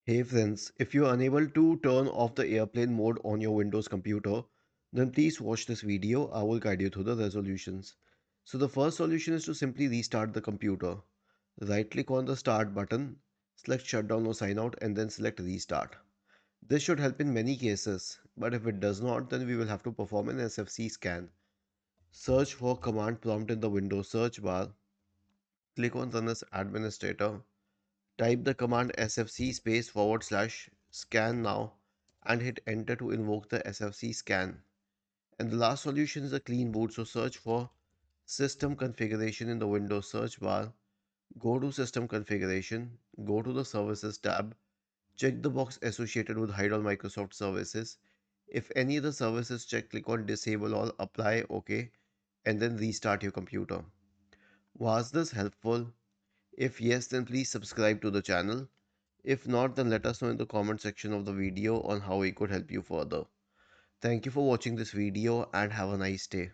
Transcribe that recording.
Hey friends, if you are unable to turn off the airplane mode on your Windows computer, then please watch this video. I will guide you through the resolutions. So the first solution is to simply restart the computer. Right click on the start button, select shutdown or sign out and then select restart. This should help in many cases, but if it does not, then we will have to perform an SFC scan. Search for command prompt in the Windows search bar. Click on run as administrator. Type the command sfc space forward slash scan now and hit enter to invoke the sfc scan. And the last solution is a clean boot, so search for system configuration in the Windows search bar. Go to system configuration, go to the services tab, check the box associated with hide all Microsoft services. If any of the services checked, click on disable all, apply OK, and then restart your computer. Was this helpful? If yes, then please subscribe to the channel. If not, then let us know in the comment section of the video on how we could help you further. Thank you for watching this video and have a nice day.